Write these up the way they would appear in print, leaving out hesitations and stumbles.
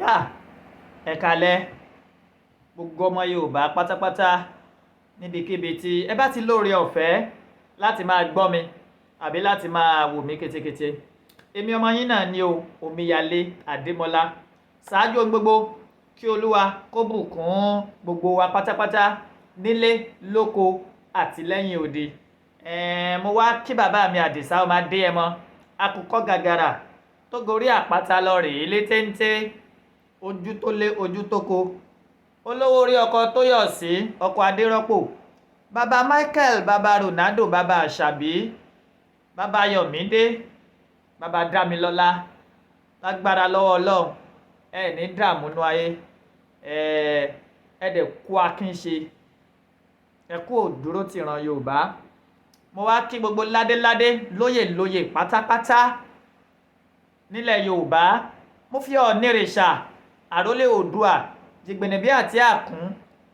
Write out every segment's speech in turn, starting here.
yá ẹ kálẹ́ gbogbo ọmọ Yorùbá pátápátá níbikíbi tí ẹ bá ti lóore ọ̀fẹ́ láti máa gbọ́ mi àbí láti máa wò mí ketekete èmi ọmọ yín náà ni o Omíyalé Adémọ́lá ṣáájú ohun gbogbo kí Olúwa kó bùkún gbogbo wa pátápátá nílé lóko àti lẹ́yìn odi. Mo wá kí bàbá mi Àdìsá ọmọ Adéyẹmọ akùkọ gàgàrà tó gorí àpáta lọ rèé lé téńté ojú tó lé ojú tó ko olówó orí ọkọ tó yọ̀ sí ọkọ Adérọ́pò bàbá Michael bàbá Ronaldo bàbá Àṣàbí bàbá Yọ̀mídé bàbá Dámilọ́lá lágbára lọ́wọ́ Ọlọ́run ẹ ní dààmú nú ayé ẹ dẹ̀ kú akínṣe ẹ kú òdúró ti ìran Yorùbá. Mo wá kí gbogbo ládéládé lóyè pátápátá nílẹ̀ Yorùbá. Mo fi Ọ̀nìrìṣà àrólé Oòduà jìgbìnìbí àti àkún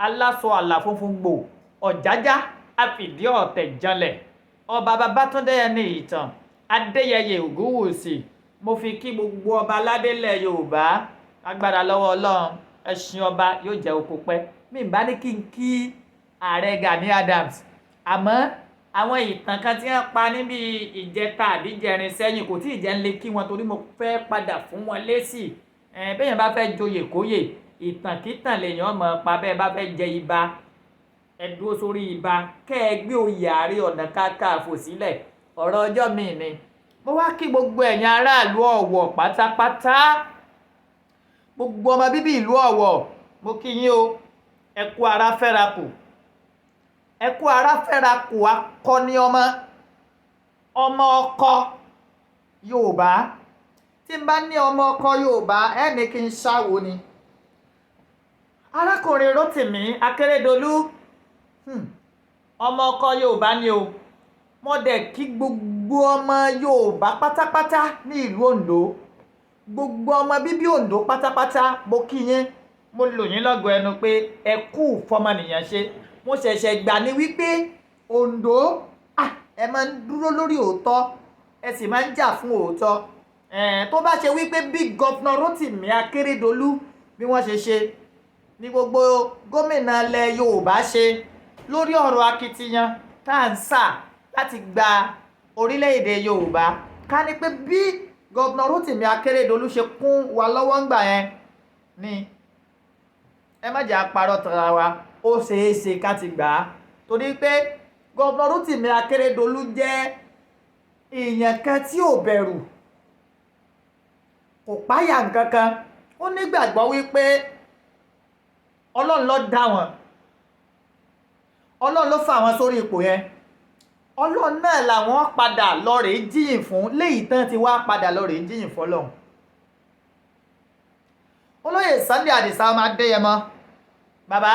aláṣọ àlà funfun gbò ọ̀jájá àfìdí ọ̀tẹ̀ janlẹ̀ ọba Babátúndé ẹni ìtàn Adéyẹyè Ògúnwùsì. Mo fi kí gbogbo ọba aládé ilẹ̀ Yorùbá agbára lọ́wọ́ Ọlọ́run ẹṣin ọba yóò jẹ́ oko pẹ́. Mi bá ní kí n kí ààrẹ Gani Adams àmọ́ àwọn ìtàn kan tí wọ́n pa níbi ìjẹta àbí ìjẹrin sẹ́yìn kò tí ì jẹ́ ń lè kí wọn torí mo fẹ́ padà fún wọn lésì. Bẹ́ẹ̀ bá fẹ́ joyè kóyè ìtàn kítàn lèèyàn mọ̀ pa. Bẹ́ẹ̀ bá fẹ́ jẹ ibà ẹ dúró sórí ibà kẹ́ ẹ gbé oyè Ààrẹ Ọ̀nà Kakanfò sílẹ̀ ọ̀rọ̀ ọjọ́ mi ni. Mo wá kí gbogbo ẹ̀yin aráàlú Ọ̀wọ̀ pátápátá gbogbo ọmọ bíbí ìlú Ọ̀wọ̀ mo kí yín o ẹ kú ara fẹ́ra kù ẹ kú ara fẹ́ra kù akọni ọmọ ọkọ Yorùbá. Tí n bá ní ọmọ ọkọ Yorùbá ẹ ní kí n ṣáwo ni arákùnrin Rótìmí Akeredolu ọmọ ọkọ Yorùbá ni o. Mo dẹ̀ kí gbogbo ọmọ Yorùbá pátápátá ní ìlú Oǹdó gbogbo ọmọ bíbí Oǹdó pátápátá mo kí yín mo lò yín lọ́gọ̀ ẹnu pé ẹ kú fọmọnìyàn ṣe. Mo ṣẹ̀ṣẹ̀ gbà ní wípé Oǹdó ẹ máa ń dúró lórí òótọ́ ẹ sì máa ń jà fún òótọ́. Tó bá ṣe wípé bí gọ́fúnà Rótìmí Akeredolu bí wọ́n ṣe ní gbogbo gómìnà ilẹ̀ Yorùbá ṣe lórí ọ̀rọ̀ akitiyan tá à ń sà láti gba orílẹ̀-èdè Yorùbá ká ní pé bí gọ́fúnà Rótìmí Akeredolu ṣe kún wa lọ́wọ́ ńgbà yẹn ni ẹ má jẹ́ àparọ́ tara wa ó ṣeé ṣe ká ti gbà á torí pé gọ́fúnà Rótìmí Akeredolu jẹ́ èèyàn kan tí ò bẹ̀rù kò páyà nǹkankan ó nígbàgbọ́ wípé Ọlọ́run ló dá wọn Ọlọ́run ló fà wọn sórí ipò yẹn Ọlọ́run náà làwọn padà lọ́ọ̀rẹ́ jíyìn fún léyìí tán ti wá padà lọ́ọ̀rẹ́ jíyìn fọ́lọ́run. Olóyè Sunday Àdìsá ọmọ Adéyẹmọ bàbá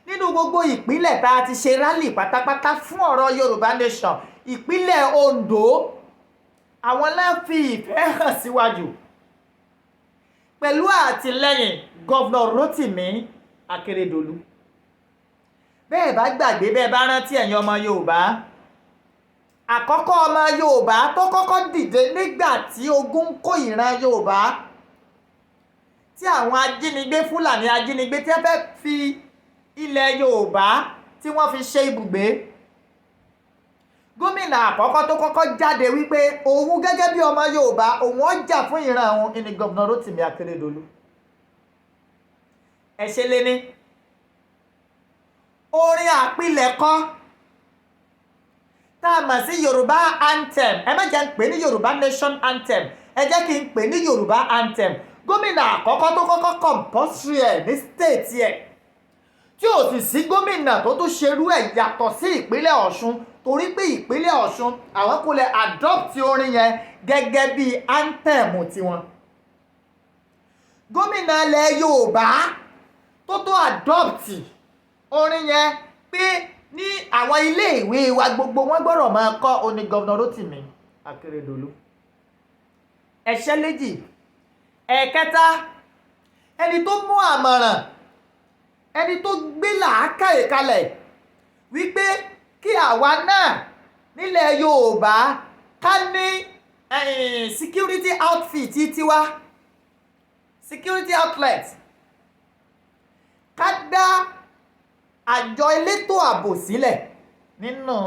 nínú gbogbo ìpínlẹ̀ tá a ti ṣe rálì pátápátá fún ọ̀rọ̀ Yorùbá Nation ìpínlẹ̀ Oǹdó àwọn lá fi ìfẹ́ hàn síwájú pẹ̀lú àtìlẹ́yìn gọ́fúnà Rótìmí Akeredolu. Bẹ́ẹ̀ bá gbàgbé bẹ́ẹ̀ bá rántí ẹ̀yin ọmọ Yorùbá àkọ́kọ́ ọmọ Yorùbá tó kọ́kọ́ dìde nígbà tí ogun ń kó ìran Yorùbá tí àwọn ajínigbé Fúlàní ajínigbé tí wọ́n fẹ́ fi ilẹ̀ Yorùbá tí wọ́n fi ṣe ibùgbé. Gómìnà àkọ́kọ́ tó kọ́kọ́ jáde wípé òun gẹ́gẹ́ bí ọmọ Yorùbá òun ó jà fún ìran òun ní gọ́fúnà Rótìmí Akeredolu. ẹ ṣe lé ní orin àpilẹ̀kọ tá a mọ̀ sí Yorùbá anthem ẹ má jẹ́ ń pè ní Yorùbá Nation anthem ẹ jẹ́ kí n pè ní Yorùbá anthem. Gómìnà àkọ́kọ́ tó kọ́kọ́ compulsory ẹ̀ ní state ẹ̀ tí ò sì sí gómìnà tó tún ṣerú ẹ̀ yàtọ̀ sí ìpínlẹ̀ Ọ̀ṣun torí pé ìpínlẹ̀ Ọ̀ṣun àwọn kò lè adopt orin yẹn gẹ́gẹ́ bí anthem tiwọn. Gómìnà ilẹ̀ Yorùbá tó adopt orin yẹn pé ní àwọn ilé ìwé wa gbogbo wọn gbọ́dọ̀ máa kọ́ oní gọ́fúnà Rótìmí Akeredolu. ẹ̀ṣẹ́ léjì ẹ̀kẹta ẹni tó mú àmọ̀ràn ẹni tó gbé làákàyè kalẹ̀ wípé kí àwa náà nílẹ̀ Yorùbá ká ní security outfit tiwa security outlet, ká dá àjọ elétò ààbò sílẹ̀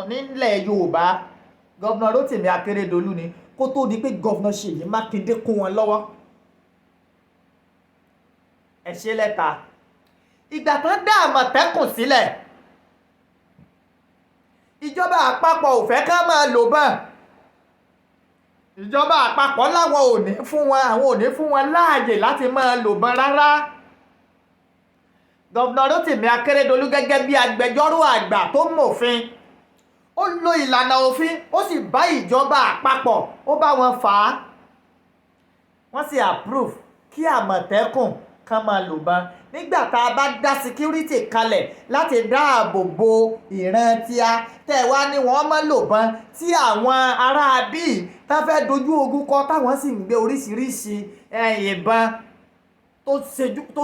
nílẹ̀ Yorùbá. Gọ́vnà Rótìmí Akeredolu ni kó tó di pé gọ́vnà Ṣèyí Mákindé kó wọn lọ́wọ́. ẹ ṣe lẹ́ta ìgbà tán dá Àmọ̀tẹ́kùn sílẹ̀, ìjọba àpapọ̀ ò fẹ́ ká máa lò bọ́n. ìjọba àpapọ̀ láwọn ò ní fún wọn láàyè láti máa lò bọ́n rárá. Gọ́vnà Rótìmí Akeredolu gẹ́gẹ́ bí agbẹjọ́rò àgbà tó mọ̀fin, ó lo ìlànà òfin, ó sì bá ìjọba àpapọ̀ ó bá wọn fà á. wọ́n sì approve kí Àmọ̀tẹ́kùn kan máa lò bọ́n. nígbà tá a bá dá security kalẹ̀ láti dáàbò bo ìran tíá tẹ́ wá ní wọ́n máa lò bọ́n, tí àwọn ará bíi tá fẹ́ dojú ogun kọ táwọn sì ń gbé oríṣiríṣi ìbọn tó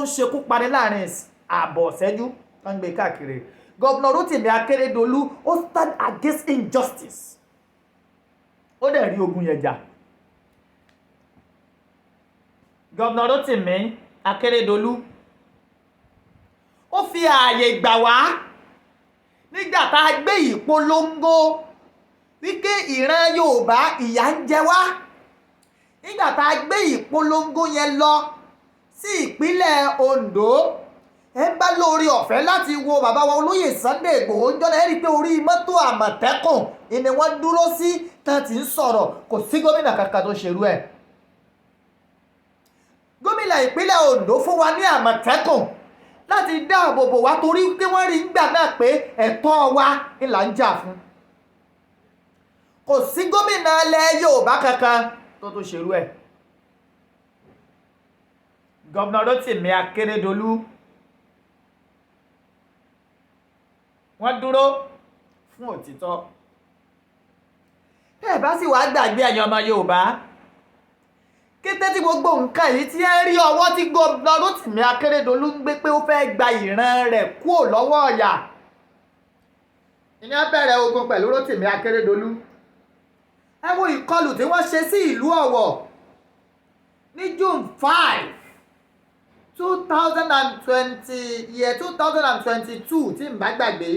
ń ṣekú pani láàrin ààbọ̀ ṣẹ́jú tó ń gbé káàkiri. Gọ́vnà Rótìmí Akeredolu ó stand against injustice, ó dẹ̀ rí ogun yẹn jà. Gọ́vnà Rótìmí Akeredolu ó fi ààyè gbà wá nígbà tá a gbé ìpolongo wípé ìran Yorùbá ìyà ń jẹ wá. nígbà tá a gbé ìpolongo yẹn lọ sí ìpínlẹ̀ Ondo, ẹ ń bá lórí ọ̀fẹ́ láti wo bàbá wa olóyè Sunday Ìgbòho jọ́nà ẹ rí i pé orí mọ́tò Àmọ̀tẹ́kùn ni wọ́n dúró sí tán ti ń sọ̀rọ̀. kò sí gómìnà kankan tó ṣerú ẹ̀. gómìnà ìpínlẹ̀ Ondo fún wa ní Àmọ̀tẹ́kùn láti dáàbò bò wá torí pé wọ́n rí nígbà náà pé ẹ̀tọ́ wa ni là ń jà fún. kò sí gómìnà ilẹ̀ Yorùbá kankan tó ṣerú ẹ̀. Gọ́vnà Rótìmí Akeredolu wọ́n dúró fún òtítọ́. tẹ́ bá sì wá gbàgbé ẹ̀yin ọmọ Yorùbá, kété tí gbogbo nǹkan yìí tí ẹ rí ọwọ́ tí Gọ́vnà Rótìmí Akeredolu ń gbé pé ó fẹ́ gba ìran rẹ̀ kúrò lọ́wọ́ ọ̀yà, ìyẹn bẹ̀rẹ̀ ogun pẹ̀lú Rótìmí Akeredolu. ẹ wo ìkọlù tí wọ́n ṣe sí ìlú Ọ̀wọ̀ ní June 5, 2022 tí n bá gbàgbé.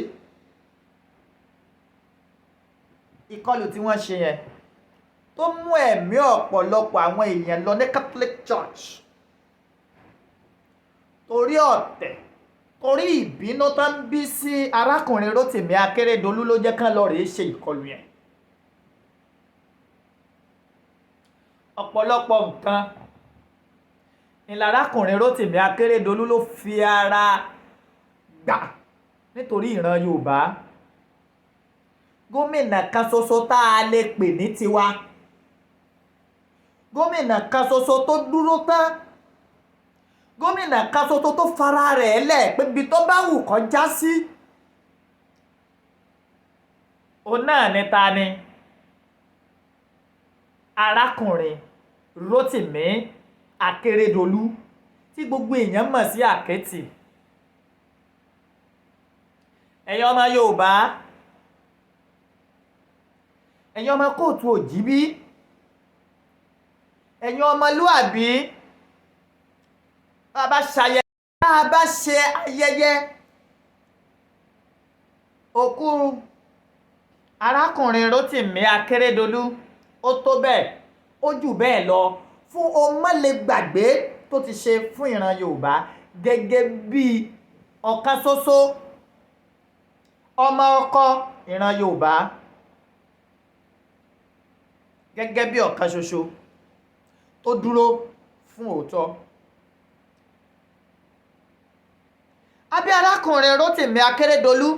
ìkọlù tí wọ́n ṣe yẹn tó mú ẹ̀mí ọ̀pọ̀lọpọ̀ àwọn èèyàn lọ ní Catholic Church torí ọ̀tẹ̀, torí ìbínú tó ń bí sí arákùnrin Rótìmí Akeredolu ló jẹ́ kán lọ rèé ṣe ìkọlù yẹn. ọ̀pọ̀lọpọ̀ nǹkan ìlà arákùnrin Rótìmí Akeredolu ló fi ara gbà nítorí ìran Yorùbá. gómìnà kan ṣoṣo tá a lè pè ní tiwa, gómìnà kan ṣoṣo tó dúró tán, gómìnà kan ṣoṣo tó fara rẹ̀ lẹ̀ pé ibi tó bá wù kó já sí. òun náà ni ta ni? arákùnrin Rótìmí Akeredolu tí gbogbo èèyàn mọ̀ sí Àkẹ́tì. ẹ̀yin ọmọ Yorùbá, ẹ̀yin ọmọ kóòtù òjìbí, ẹ̀yin ọmọlúàbí, bá a bá ṣe ayẹyẹ òkú arákùnrin Rótìmí Akeredolu, ó tó bẹ́ẹ̀, ó jù bẹ́ẹ̀ lọ fún ohun má lè gbàgbé tó ti ṣe fún ìran Yorùbá gẹ́gẹ́ bí ọ̀kan ṣoṣo ọmọ ọkọ ìran Yorùbá, gẹ́gẹ́ bí ọ̀kan ṣoṣo tó dúró fún òótọ́. Abí arákùnrin Rótìmí Akeredolu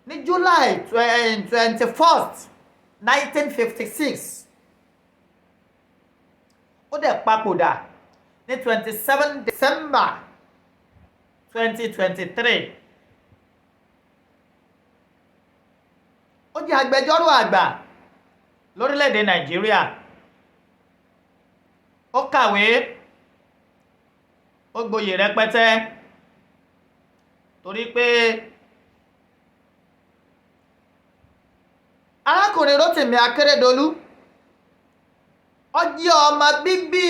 ní July 21st 1956, ó dẹ̀ papòdà ní 27 December 2023. ó jẹ́ agbẹjọ́rò àgbà lórílẹ̀‐èdè Nàìjíríà. ó kàwé, ó gboyè rẹpẹtẹ torí pé arákùnrin Rótìmí Akeredolu ó jẹ́ ọmọ bíbí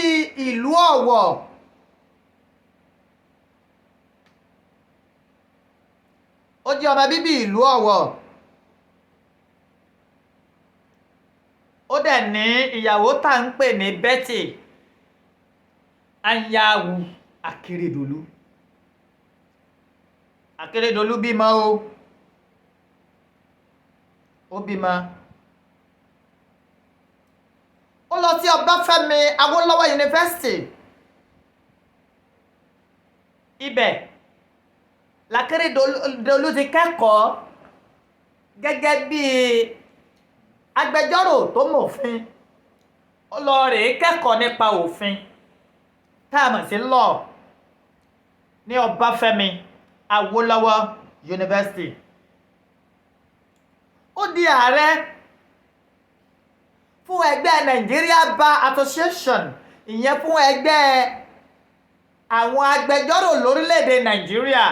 ìlú Ọ̀wọ̀. Ó jẹ́ ọmọ bíbí ìlú Ọ̀wọ̀. Ó dẹ̀ ní ìyàwó tá ń pè ní Betty Anyanwu Akeredolu. Akeredolu bímọ o. Ó bímọ. Ó lọ sí Ọbáfẹ́mi Awólọ́wọ̀ University. Ibẹ̀ l'Akeredolu ti kẹ́kọ̀ọ́ gẹ́gẹ́ bí agbẹjọ́rò tó mọ̀fin. Ó lọ rèé kẹ́kọ̀ọ́ nípa òfin tá a mọ̀ sí law ní Ọbáfẹ́mi Awólọ́wọ̀ University. Ó di ààrẹ fún ẹgbẹ́ Nigeria Bar Association, ìyẹn fún ẹgbẹ́ àwọn agbẹjọ́rò lórílẹ̀‐èdè Nàìjíríà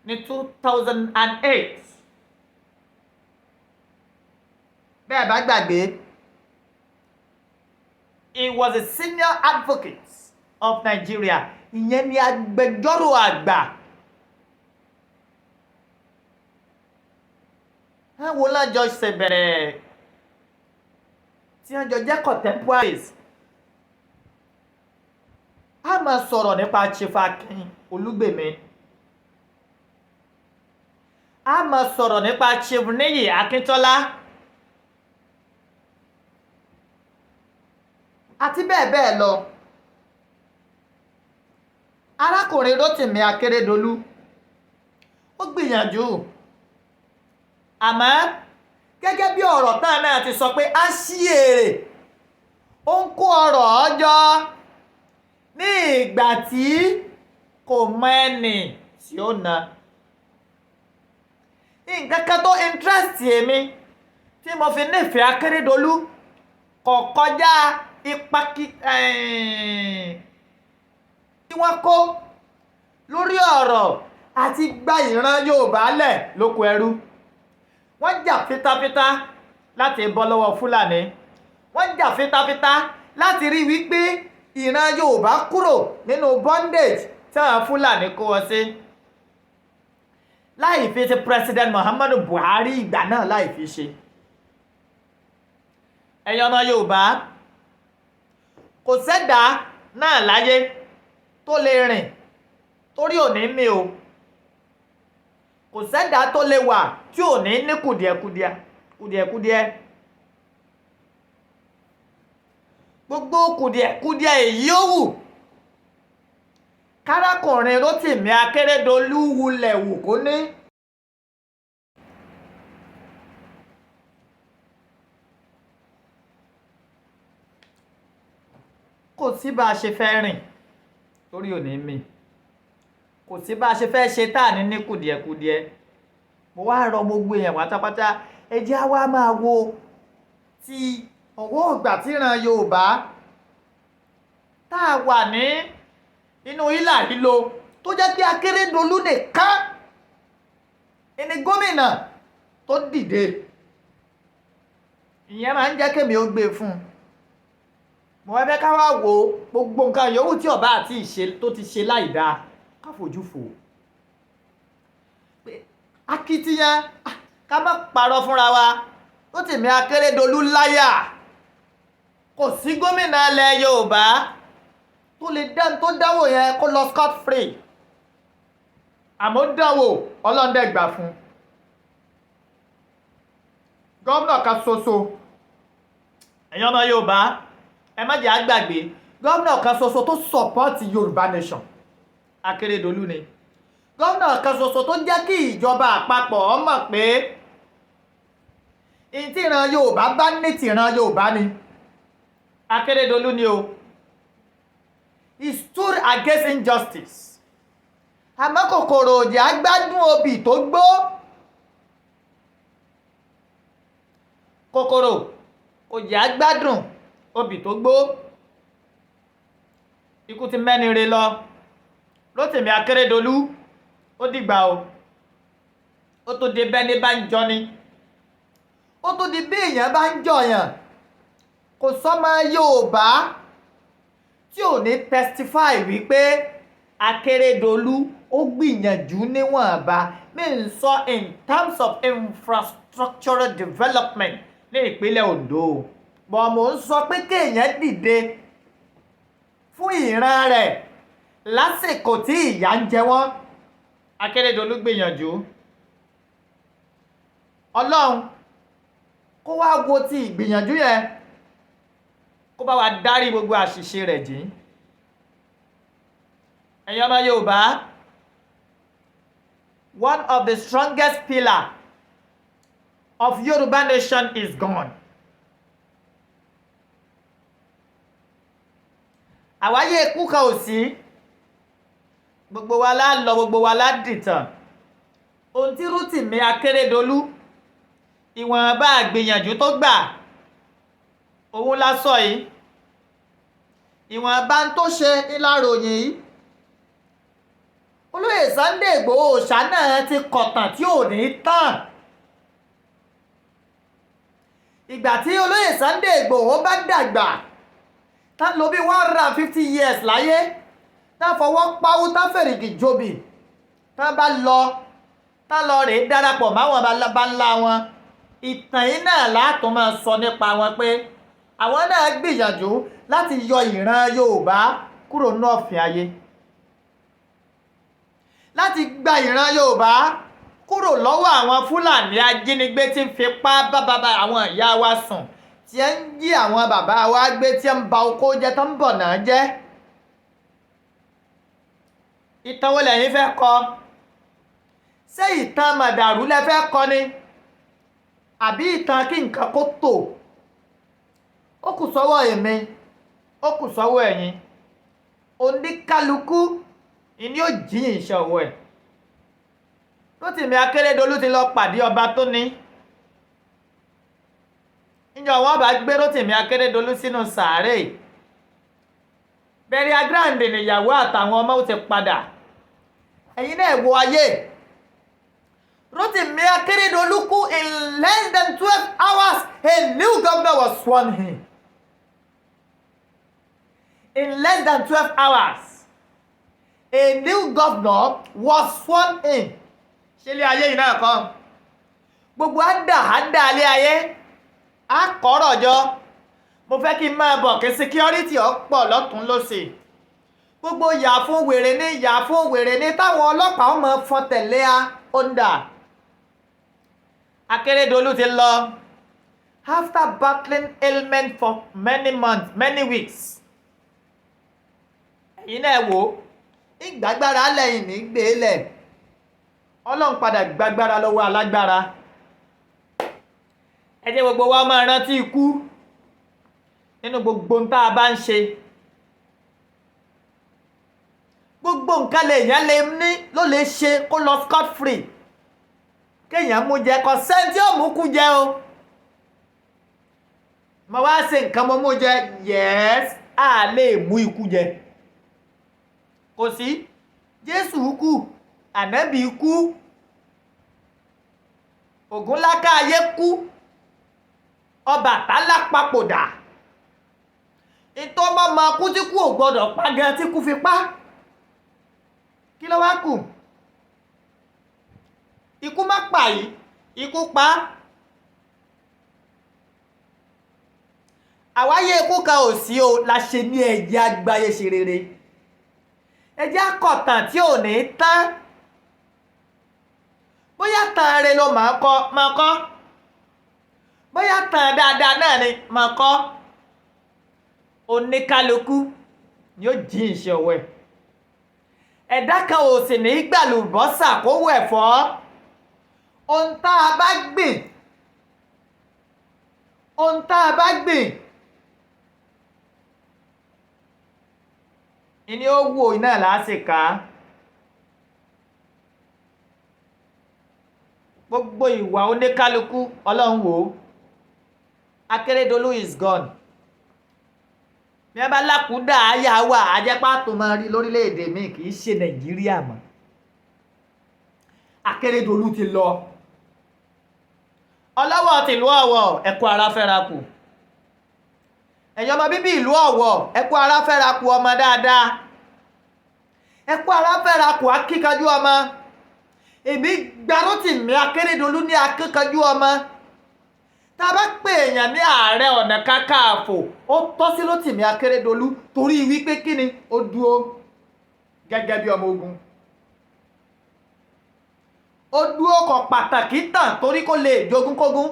ní 2008. Bẹ́ẹ̀ bá gbàgbé, he was a senior advocate of Nigeria, ìyẹn ni agbẹjọ́rò àgbà. Àwọn lájọ ṣe bẹ̀rẹ̀ tí wọ́n jọ jẹ́ contemporaries. A máa sọ̀rọ̀ nípa Chief Akin Olúgbèmí. A máa sọ̀rọ̀ nípa Chief Níyì Akíntọ́lá. Àti bẹ́ẹ̀ bẹ́ẹ̀ lọ. Arákùnrin Rótìmí Akérédolú ó gbìyànjú. Àmọ́ gẹ́gẹ́ bí ọ̀rọ̀ táà náà ti sọ pé a ṣí èrè, ó ń kó ọrọ̀ ọjọ́ ní ìgbà tí kò mọ ẹni tí ó na. Nǹkan kan tó interest èmi tí mo fi nífẹ̀ẹ́ Akérédolú kò kọjá ipa tí wọ́n kó lórí ọ̀rọ̀ àti gba ìran Yorùbá lẹ̀ lóko ẹrú. Wọ́n jà fitafita láti bọ́ lọ́wọ́ Fúlàní. Wọ́n jà fitafita láti rí wípé ìran Yorùbá kúrò nínú bondage tí àwọn Fúlàní kó wọn sí. Láì fi ti President Muhammadu Buhari ìgbà náà láì fi ṣe. Ẹ̀yin ọmọ Yorùbá, kò sẹ́dá náà láyé tó lè rìn torí ò ní mí o. Kò sẹ́dá tó lè wà tí ò ní ní kùdìẹ̀kùdìẹ̀. Gbogbo kùdìẹ̀kùdìẹ̀ èyí ó wù kárákùnrin Rótìmí Akérédolú wulẹ̀ wù kó ní. Kò sí bá a ṣe fẹ́ rìn torí ò ní mí. Kò sí bá a ṣe fẹ́ ṣe táà ní kùdìẹ̀kùdìẹ̀. Mo wá rọ gbogbo èèyàn pátápátá, ẹ jẹ́ á wá máa wo ti ọwọ́ ìgbà tí ìran Yorùbá tá a wà ní inú hílà hílo tó jẹ́ pé Akérédolú nìkan ni gómìnà tó dìde. Ìyẹn máa ń jẹ́ kémi ó gbé fún un. Mo wá fẹ́ ká wá wo gbogbo nǹkan yòówù tí ọba àti ìṣe tó ti ṣe láìdáa ká fojú fò. Akitiyan ká má parọ́ fúnra wa. Rótìmí Akérédolú láyà. Kò sí gómìnà ilẹ̀ Yorùbá tó dáwò yẹn kó lọ scot free. Àmọ́ dáwò ọlọ́ndẹ̀ gbà fún. Gómìnà kan ṣoṣo, ẹ̀yin ọmọ Yorùbá, ẹ má jẹ́ á gbàgbé, gómìnà kan ṣoṣo tó support Yorùbá nation Akérédolú ni. Gómìnà kan ṣoṣo tó jẹ́ kí ìjọba àpapọ̀ mọ̀ pé tí ìran Yorùbá bá ní tìran Yorùbá ni Akérédolú ni o. He stood against injustice. Àmọ́ kòkòrò òjì á gbádùn obì tó gbó. Kòkòrò òjì á gbádùn obì tó gbó. Ikú ti mẹ́ni re lọ. Rótìmí Akérédolú ó dìgbà o. Ó tó di bẹ́ni bá ń jọ ni. Ó tó di bí èèyàn bá ń jọyàn. kò sọ́mọ Yorùbá tí ò ní testify wípé Akeredolu ó gbìyànjú níwọ̀nba mi ń sọ in terms of infrastructural development ní ìpínlẹ̀ Ondo bọ̀ mò ń sọ pé kéèyàn dìde fún ìran rẹ̀ lásìkò tí ìyà ń jẹ wọ́n. Akeredolu gbìyànjú. Ọlọ́run kó wá wo ti ìgbìyànjú yẹn kó bá wa dárí gbogbo àṣìṣe rẹ̀ jìn. Ẹ̀yin ọmọ Yorùbá, one of the strongest pillar of Yoruba nation is gone. Àwáyé ikú kan ò sí, gbogbo wa la lọ, gbogbo wa la dìtàn. Ohun tí Rotimi Akeredolu ìwọ̀nba àgbìyànjú tó gbà òun la sọ yìí, ìwọ̀nba tó ṣe ìlàròyìn yìí. Olóyè Sunday Igboho Òòṣà náà ti kọ̀tàn tí ò ní tán. Ìgbà tí olóyè Sunday Igboho bá dàgbà tá lò bí 150 years láyé, tá fọwọ́ páwú, tá fèrègì jobi, tá bá lọ, tá lọ rèé darapọ̀ máwọn bá ńlá wọn, ìtàn yìí náà látún máa sọ nípa wọn pé àwọn náà gbìyànjú láti yọ ìran Yorùbá kúrò ní ọ̀fìn ayé, láti gba ìran Yorùbá kúrò lọ́wọ́ àwọn Fúlàní ajínigbé tí ń fipá bá bàbá àwọn ìyá wa sùn, tí ń jí àwọn bàbá wa gbé, tí ń ba oko jẹ́, tó ń bọ̀ náà jẹ́. Ìtàn wo lẹ̀yin fẹ́ kọ? Ṣé ìtàn màdàrú lẹ fẹ́ kọ ni? Àbí ìtàn kí nǹkan kó tò? Ó kù sọ́wọ́ èmi, ó kù sọ́wọ́ ẹ̀yin. Oníkálukú ìní ò jíyìn iṣẹ́ ọwọ́ ẹ̀. Rotimi Akeredolu ti lọ pàdé ọba tó ní. Níjọ́ wọ́n bá gbé Rotimi Akeredolu sínú sàárè, burial ground nìyàwó àtàwọn ọmọ ó ti padà. Ẹ̀yin náà wo ayé. Rotimi Akeredolu kú in less than 12 hours a new governor was sworn in. In less than 12 hours a new governor was sworn in. Ṣé ilé ayé yìí náà kọ́? Gbogbo àdá alé ayé á kọ́rọ̀ jọ. Mo fẹ́ kí n máa bọ̀ kí security ọ̀pọ̀ lọ́tún lósì. Gbogbo yà fún wèrè ní táwọn ọlọ́pàá ọmọ fọn tẹ̀lé a onda. Akeredolu ti lọ after battling ailment for many months, many weeks. Ẹ̀yin náà wò ó, ìgbàgbára lẹ́yìn ní gbélẹ̀. Ọlọ́run padà gbàgbára lọ́wọ́ alágbára. Ẹ jẹ́ gbogbo wa máa rántí ikú nínú gbogbo nǹkan tá a bá ń ṣe. Gbogbo nǹkan lèèyàn lè ní ló lè ṣe kó lọ scot free. Kéèyàn mú jẹ, kò sẹ́ni tí ó mú kú jẹ o. Mo wá ṣe nǹkan mo mú jẹ, yes, a lè mú ikú jẹ. Kò sí. Jésù kú, Ànábì kú, Ògúnláká ayé kú, Ọbàtálá papòdà. Ìtọ́ bá máa kú tí kú ò gbọdọ̀ pa gan tí kú fi pa. Kí ló wá kù? Ikú má pa yìí, ikú pa. Àwáyé ikú kan ò sí o, la ṣe ní ẹ̀jẹ̀ àgbáyé ṣe rere. Ẹ̀jẹ̀ akọ̀tàn tí ò ní tán. Bóyá tàn rẹ̀ ló máa kọ́. Bóyá tàn dáadáa náà ni máa kọ́. Oníkálukú ni ó jí iṣẹ́ ọwọ́ ẹ̀. Ẹ̀dá kan ò sì ní gbàlùbọ́sà kó wù ẹ̀fọ́. Ohun tá a bá gbìn ìní ó wò iná lásìká. Gbogbo ìwà oníkálukú Ọlọ́run wò. Akeredolu is gone. Bí ẹ bá lákúdà ayá wà, ajẹ́pá tó máa rí lórílẹ̀-èdè mi kì í ṣe Nàìjíríà mọ́. Akeredolu ti lọ. Ọlọ́wọ́ tìlú Ọ̀wọ̀ ẹ̀kọ́ ara fẹ́ra kù. ẹ̀yin ọmọ bíbí ìlú Ọ̀wọ̀ ẹ kú ara fẹ́ra kù ọmọ dáadáa, ẹ kú ara fẹ́ra kù akíkanjú ọmọ. èmi gba Rótìmí Akérédolú ní akíkanjú ọmọ. tá a bá pè èèyàn ní Ààrẹ Ọ̀nà Kakanfò ó tọ́ sí Rótìmí Akérédolú torí wípé kíni ó dúró gẹ́gẹ́ bí ọmọ ogun. ó dúró kọ pàtàkì tàn torí kó lè jogúnkógún.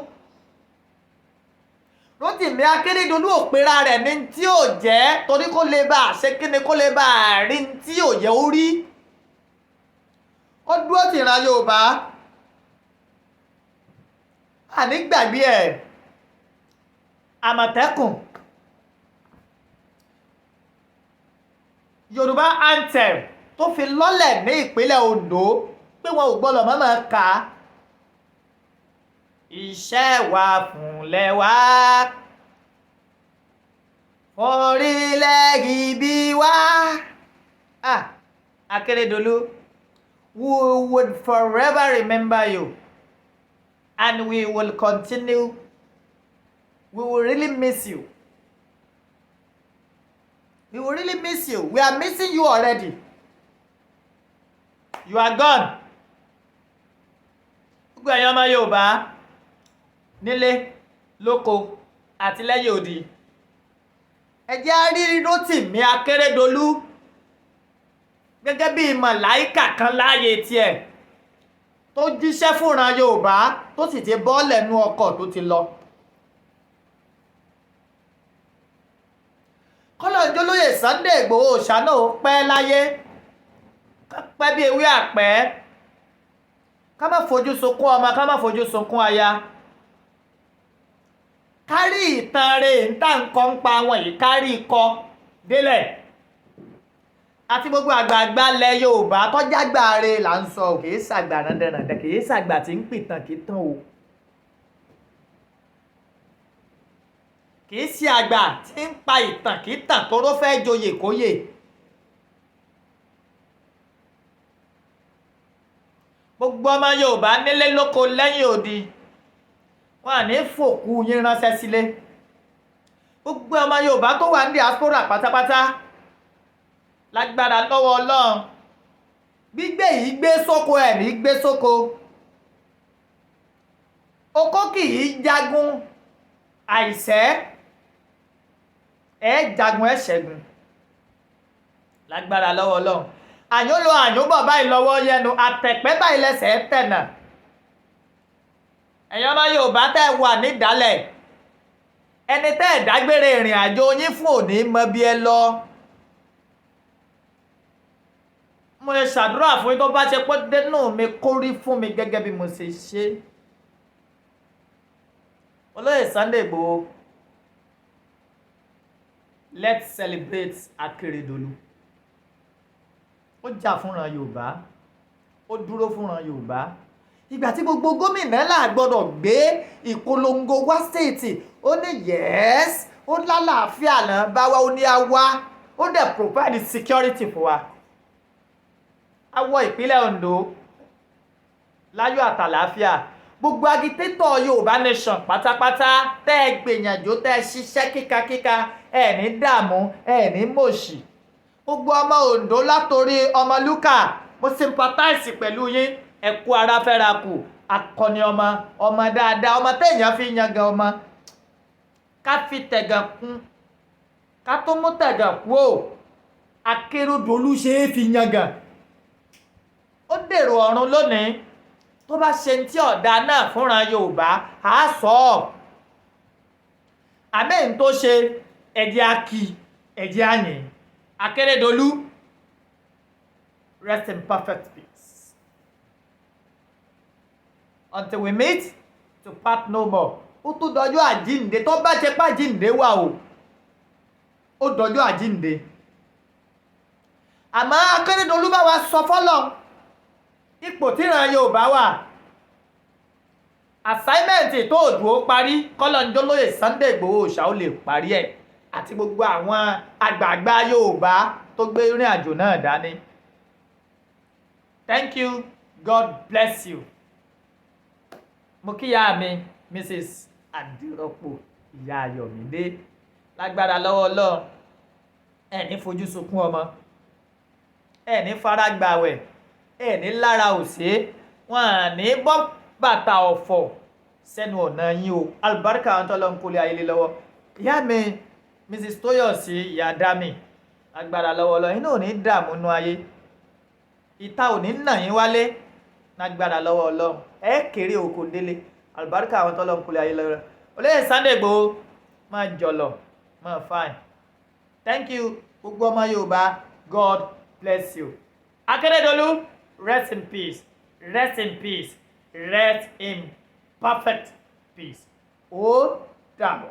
Rótìmí Akérédolú ò pera rẹ̀ ní tí ò jẹ́ torí kó lè bá ṣe kíni kó lè bá rí tí ò yẹ ó rí. ó dúró tìran Yorùbá ànígbàgbé ẹ̀. Àmọ̀tẹ́kùn Yorùbá anthem tó fi lọ́lẹ̀ ní ìpínlẹ̀ Ondo pé wọn ò gbọ́dọ̀ mọ̀mọ́ ká. iṣẹ́ wa fúnlẹ̀ wá orílẹ̀ ibi wá. Akérédolú, we would forever remember you and we will continue. We will really miss you. We will really miss you. We are missing you already. You are gone. Gbogbo ẹ̀yin ọmọ Yorùbá nílé lóko àti lẹ́yìn odi, ẹ jẹ́ á rí Rótìmí Akérédolú gẹ́gẹ́ bí màláíkà kan láàyè tiẹ̀ tó jíṣẹ́ fúnran Yorùbá tó sì ti bọ́ lẹ́nu ọkọ̀ tó ti lọ. kọ́lọ́njọ́ lóye Sunday Ìgbòho ṣáná ó pẹ́ láyé, pẹ́ bí ewé àpẹ́, ká má fojú sunkún ọmọ, ká má fojú sunkún aya. kárí ìtàn rẹ̀ ń tà ń kọ́ ń pa wọn yìí, kárí ikọ́ délẹ̀. àti gbogbo àgbààgbà ilẹ̀ Yorùbá tọ́jàgbà rẹ̀ là ń sọ, kì í ṣàgbà dandandandan, kì í ṣàgbà tí ń pìtàn kì í tán o. kì í ṣe àgbà tí ń pa ìtàn kì í tàn tóró fẹ́ joyè kóyè. gbogbo ọmọ Yorùbá nílé lóko lẹ́yìn odi wọn à ní fòkú yín ránṣẹ́ sílé. gbogbo ọmọ Yorùbá tó wà ní diaspora pátápátá lágbára lọ́wọ́ Ọlọ́run, gbígbé yìí gbé sóko ẹ̀ ní gbé sóko. okó kì í jagun àìsẹ́, ẹ jagun ẹ ṣẹ́gun lágbára lọ́wọ́ Ọlọ́run. àyún lo àyún bọ̀ báyìí lọ́wọ́ yẹnu, àtẹ̀pẹ́ báyìí lẹ́sẹ̀ tẹ̀nà. ẹ̀yin ọmọ Yorùbá tẹ́ wà nídàálẹ̀, ẹni tẹ́ ẹ̀ dágbére ìrìn àjò yín fún òní mọ bí ẹ lọ. mo lè ṣàdúrà fún yín tó bá ṣe pé dénú mi kó rí fún mi gẹ́gẹ́ bí mo ṣe ṣe. olóyè Sunday Igboho, let's celebrate Akeredolu. ó jà fúnran Yorùbá, ó dúró fúnran Yorùbá. ìgbà tí gbogbo gómìnà là gbọ́dọ̀ gbé ìpolongo wá stéètì, ó ní yes, ó lálàáfíà náà bá wa, ó ní a wá, ó dẹ̀ provide security fún wa. a wọ ìpínlẹ̀ Ondo láyọ̀ àtàlàáfíà. gbogbo agitator Yorùbá nation pátápátá tẹ́ ẹ gbìyànjú, tẹ́ ẹ ṣiṣẹ́ kíkakíka, ẹ ní dààmú, ẹ ní mòṣì. gbogbo ọmọ Ondo látòrí ọmọ Lúkà, mo sympathize pẹ̀lú yín. ẹ kú ara fẹ́ra kù, akọni ọmọ, ọmọ dáadáa, ọmọ téèyàn fi yangàn ọmọ. ká fi tẹ̀gàn kún, ká tó mú tẹ̀gàn kú o. Akérédolú ṣe é fi yangàn. ó dèrò ọ̀run lónìí. tó bá ṣe tí ọ̀dà náà fúnra Yorùbá á sọ ọ́. àmẹ́yìn tó ṣe ẹ̀jẹ̀ akí, ẹ̀jẹ̀ àyìn. Akérédolú, rest in perfect peace. Until we meet to part no more. ó tún dọjọ́ àjíǹde, tó bá ṣe pé àjíǹde wà o, ó dọjọ́ àjíǹde. àmọ́ Akérédolú bá wa sọ fọ́lọ́run ipò tíran Yorùbá wà. assignment tó dùn ó parí, kọ́lọ́njọ́ lóye Sunday Igboho ṣá ó lè parí ẹ̀, àti gbogbo àwọn àgbààgbà Yorùbá tó gbé ìrìn àjò náà dání. Thank you. God bless you. mo kíyà mi Mrs. Adérọ́pò ìyá Ayọ̀mídé. lágbára lọ́wọ́ Ọlọ́run ẹ ní fojú sunkún ọmọ, ẹ ní fara gbàwẹ̀, ẹ ní lára òsè, wọn à ní bọ́ bàtà ọ̀fọ̀ sẹ́nu ọ̀nà yín o. Àlùbáríkà àwọn tọ́lọ́ ń kólé ayé lé lọ́wọ́. Ìyá mi Mrs. Tóyọ̀sí ìyá Dámì lágbára lọ́wọ́ Ọlọ́run iná ò ní dààmú nú ayé, ìta ò ní nà yín wálé lágbára lọ́wọ́ Ọlọ́run ẹ kéré oko délé. Àlùbáríkà àwọn tọ́lọ́ ń kólé ayé lọ́wọ́. Olóyè Sunday Igboho máa jọ̀lọ̀ máa fine. Thank you gbogbo ọmọ Yorùbá, God bless you. Akeredolu, rest in peace, rest in peace, rest in perfect peace. Ó dàbọ̀.